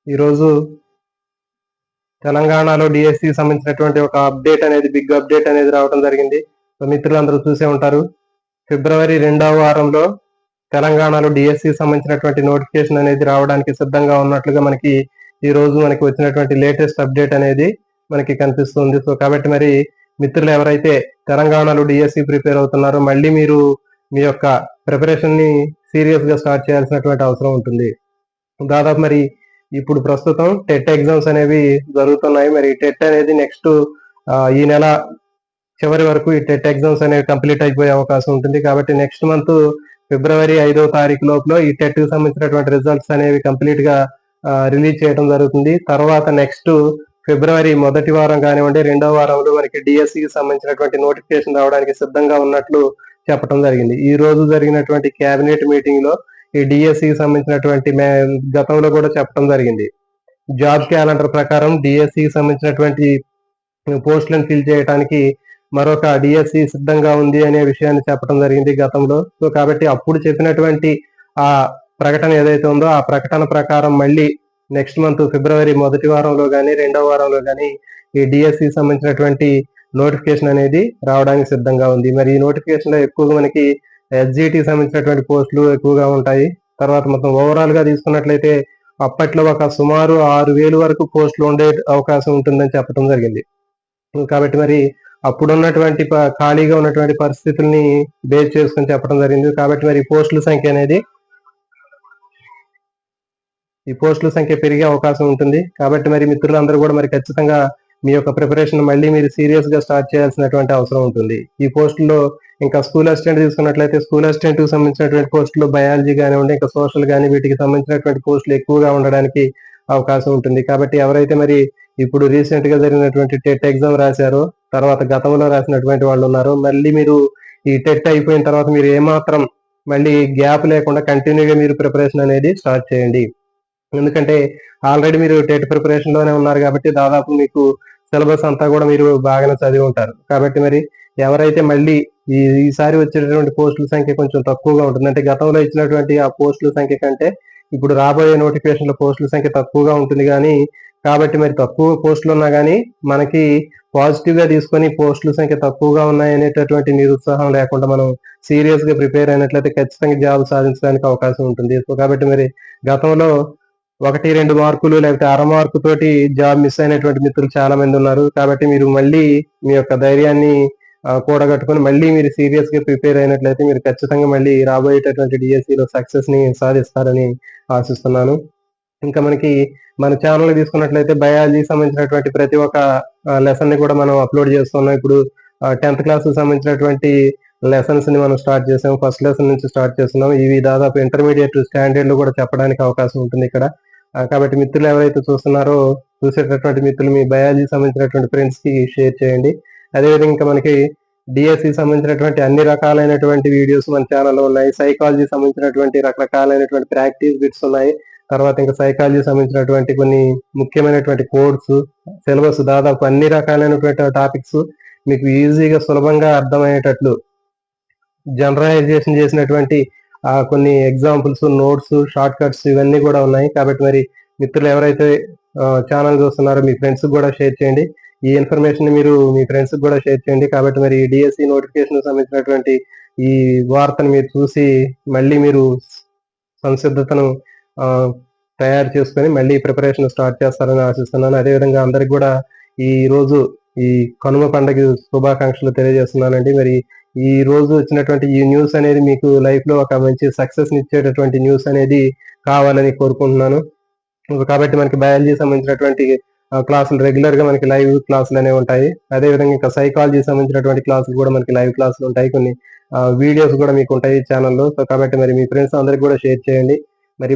ఈరోజు తెలంగాణలో డిఎస్సికి సంబంధించినటువంటి ఒక అప్డేట్ అనేది, బిగ్ అప్డేట్ అనేది రావడం జరిగింది. మిత్రులందరూ చూసే ఉంటారు. ఫిబ్రవరి 2వ వారంలో తెలంగాణలో డిఎస్సికి సంబంధించినటువంటి నోటిఫికేషన్ అనేది రావడానికి సిద్ధంగా ఉన్నట్లుగా మనకి ఈ రోజు వచ్చినటువంటి లేటెస్ట్ అప్డేట్ అనేది మనకి కనిపిస్తుంది. సో కాబట్టి మరి మిత్రులు ఎవరైతే తెలంగాణలో డిఎస్సి ప్రిపేర్ అవుతున్నారో మళ్ళీ మీరు మీ యొక్క ప్రిపరేషన్ ని సీరియస్ గా స్టార్ట్ చేయాల్సినటువంటి అవసరం ఉంటుంది. దాదాపు మరి ఇప్పుడు ప్రస్తుతం టెట్ ఎగ్జామ్స్ అనేవి జరుగుతున్నాయి. మరి టెట్ అనేది నెక్స్ట్ ఈ నెల చివరి వరకు ఈ టెట్ ఎగ్జామ్స్ అనేవి కంప్లీట్ అయిపోయే అవకాశం ఉంటుంది. కాబట్టి నెక్స్ట్ మంత్ ఫిబ్రవరి 5వ తారీఖు లోపల ఈ టెట్ కి సంబంధించినటువంటి రిజల్ట్స్ అనేవి కంప్లీట్ గా రిలీజ్ చేయడం జరుగుతుంది. తర్వాత నెక్స్ట్ ఫిబ్రవరి మొదటి వారం కానివ్వండి, 2వ వారంలో మనకి డిఎస్సికి సంబంధించినటువంటి నోటిఫికేషన్ రావడానికి సిద్ధంగా ఉన్నట్లు చెప్పడం జరిగింది. ఈ రోజు జరిగినటువంటి కేబినెట్ మీటింగ్ లో ఈ డిఎస్సికి సంబంధించినటువంటి గతంలో కూడా చెప్పడం జరిగింది. జాబ్ క్యాలెండర్ ప్రకారం డిఎస్సికి సంబంధించినటువంటి పోస్టులను ఫిల్ చేయడానికి మరొక డిఎస్సి సిద్ధంగా ఉంది అనే విషయాన్ని చెప్పడం జరిగింది గతంలో. సో కాబట్టి అప్పుడు చెప్పినటువంటి ఆ ప్రకటన ఏదైతే ఉందో ఆ ప్రకటన ప్రకారం మళ్ళీ నెక్స్ట్ మంత్ ఫిబ్రవరి మొదటి వారంలో కానీ 2వ వారంలో కానీ ఈ డిఎస్సి సంబంధించినటువంటి నోటిఫికేషన్ అనేది రావడానికి సిద్ధంగా ఉంది. మరి ఈ నోటిఫికేషన్ లో ఎక్కువగా మనకి ఎస్జిటికి సంబంధించినటువంటి పోస్టులు ఎక్కువగా ఉంటాయి. తర్వాత మొత్తం ఓవరాల్ గా తీసుకున్నట్లయితే అప్పట్లో ఒక సుమారు 6,000 వరకు పోస్టులు ఉండే అవకాశం ఉంటుందని చెప్పడం జరిగింది. కాబట్టి మరి అప్పుడున్నటువంటి ఖాళీగా ఉన్నటువంటి పరిస్థితుల్ని బేస్ చేసుకుని చెప్పడం జరిగింది. కాబట్టి మరి పోస్టుల సంఖ్య పెరిగే అవకాశం ఉంటుంది. కాబట్టి మరి మిత్రులందరూ కూడా మరి ఖచ్చితంగా మీ యొక్క ప్రిపరేషన్ మళ్ళీ మీరు సీరియస్ గా స్టార్ట్ చేయాల్సినటువంటి అవసరం ఉంటుంది. ఈ పోస్టుల్లో ఇంకా స్కూల్ అసిస్టెంట్ తీసుకున్నట్లయితే స్కూల్ అసిస్టెంట్ కి సంబంధించినటువంటి పోస్టులు బయాలజీ కానివ్వండి, ఇంకా సోషల్ కానీ వీటికి సంబంధించినటువంటి పోస్టులు ఎక్కువగా ఉండడానికి అవకాశం ఉంటుంది. కాబట్టి ఎవరైతే మరి ఇప్పుడు రీసెంట్ గా జరిగినటువంటి టెట్ ఎగ్జామ్ రాశారో, తర్వాత గతంలో రాసినటువంటి వాళ్ళు ఉన్నారో, మళ్ళీ మీరు ఈ టెట్ అయిపోయిన తర్వాత మీరు ఏమాత్రం మళ్ళీ గ్యాప్ లేకుండా కంటిన్యూగా మీరు ప్రిపరేషన్ అనేది స్టార్ట్ చేయండి. ఎందుకంటే ఆల్రెడీ మీరు టెట్ ప్రిపరేషన్ లోనే ఉన్నారు కాబట్టి దాదాపు మీకు సిలబస్ అంతా కూడా మీరు బాగానే చదివి ఉంటారు. కాబట్టి మరి ఎవరైతే మళ్ళీ ఈసారి వచ్చేటటువంటి పోస్టుల సంఖ్య కొంచెం తక్కువగా ఉంటుంది, అంటే గతంలో ఇచ్చినటువంటి ఆ పోస్టుల సంఖ్య కంటే ఇప్పుడు రాబోయే నోటిఫికేషన్ లో పోస్టుల సంఖ్య తక్కువగా ఉంటుంది. కానీ కాబట్టి మరి తక్కువ పోస్టులు ఉన్నా కానీ మనకి పాజిటివ్ గా తీసుకొని పోస్టుల సంఖ్య తక్కువగా ఉన్నాయి అనేటటువంటి నిరుత్సాహం లేకుండా మనం సీరియస్ గా ప్రిపేర్ అయినట్లయితే ఖచ్చితంగా జాబ్ సాధించడానికి అవకాశం ఉంటుంది. సో కాబట్టి మరి గతంలో 1-2 మార్కులు లేకపోతే అర మార్కు తోటి జాబ్ మిస్ అయినటువంటి మిత్రులు చాలా మంది ఉన్నారు. కాబట్టి మీరు మళ్ళీ మీ యొక్క ధైర్యాన్ని కూడగట్టుకుని మళ్ళీ మీరు సీరియస్ గా ప్రిపేర్ అయినట్లయితే మీరు ఖచ్చితంగా మళ్ళీ రాబోయేటటువంటి డిఎస్సిలో సక్సెస్ ని సాధిస్తారని ఆశిస్తున్నాను. ఇంకా మనకి మన ఛానల్ తీసుకున్నట్లయితే బయాలజీకి సంబంధించినటువంటి ప్రతి ఒక్క లెసన్ ని కూడా మనం అప్లోడ్ చేస్తున్నాం. ఇప్పుడు 10th క్లాస్ కి సంబంధించినటువంటి లెసన్స్ ని మనం స్టార్ట్ చేసాం. ఫస్ట్ లెసన్ నుంచి స్టార్ట్ చేస్తున్నాం. ఇవి దాదాపు ఇంటర్మీడియట్ స్టాండర్డ్ లో కూడా చెప్పడానికి అవకాశం ఉంటుంది ఇక్కడ. కాబట్టి మిత్రులు ఎవరైతే చూసేటటువంటి మిత్రులు మీ బయాలజీకి సంబంధించినటువంటి ఫ్రెండ్స్ కి షేర్ చేయండి. అదేవిధంగా ఇంకా మనకి డిఎస్సికి సంబంధించినటువంటి అన్ని రకాలైనటువంటి వీడియోస్ మన ఛానల్లో ఉన్నాయి. సైకాలజీ సంబంధించినటువంటి రకరకాలైనటువంటి ప్రాక్టీస్ బిట్స్ ఉన్నాయి. తర్వాత ఇంకా సైకాలజీ సంబంధించినటువంటి కొన్ని ముఖ్యమైనటువంటి కోడ్స్, సిలబస్ దాదాపు అన్ని రకాలైనటువంటి టాపిక్స్ మీకు ఈజీగా సులభంగా అర్థమయ్యేటట్లు జనరలైజేషన్ చేసినటువంటి కొన్ని ఎగ్జాంపుల్స్, నోట్స్, షార్ట్ కట్స్ ఇవన్నీ కూడా ఉన్నాయి. కాబట్టి మరి మిత్రులు ఎవరైతే ఛానల్ చూస్తున్నారో మీ ఫ్రెండ్స్ కూడా షేర్ చేయండి. ఈ ఇన్ఫర్మేషన్ మీరు మీ ఫ్రెండ్స్ కూడా షేర్ చేయండి. కాబట్టి మరి డిఎస్సి నోటిఫికేషన్ సంబంధించినటువంటి ఈ వార్తను మీరు చూసి మళ్ళీ మీరు సంసిద్ధతను తయారు చేసుకొని మళ్ళీ ప్రిపరేషన్ స్టార్ట్ చేస్తారని ఆశిస్తున్నాను. అదేవిధంగా అందరికి కూడా ఈ రోజు ఈ కనుమ పండుగ శుభాకాంక్షలు తెలియజేస్తున్నానండి. మరి ఈ రోజు వచ్చినటువంటి ఈ న్యూస్ అనేది మీకు లైఫ్ లో ఒక మంచి సక్సెస్ ఇచ్చేటటువంటి న్యూస్ అనేది కావాలని కోరుకుంటున్నాను. కాబట్టి మనకి బయాలజీ సంబంధించినటువంటి క్లాసులు రెగ్యులర్ గా మనకి లైవ్ క్లాసులు అనేవి ఉంటాయి. అదేవిధంగా ఇంకా సైకాలజీ సంబంధించినటువంటి క్లాసులు కూడా మనకి లైవ్ క్లాసులు ఉంటాయి. కొన్ని వీడియోస్ కూడా మీకు ఉంటాయి ఛానల్లో. సో కాబట్టి మరి మీ ఫ్రెండ్స్ అందరికి కూడా షేర్ చేయండి. మరి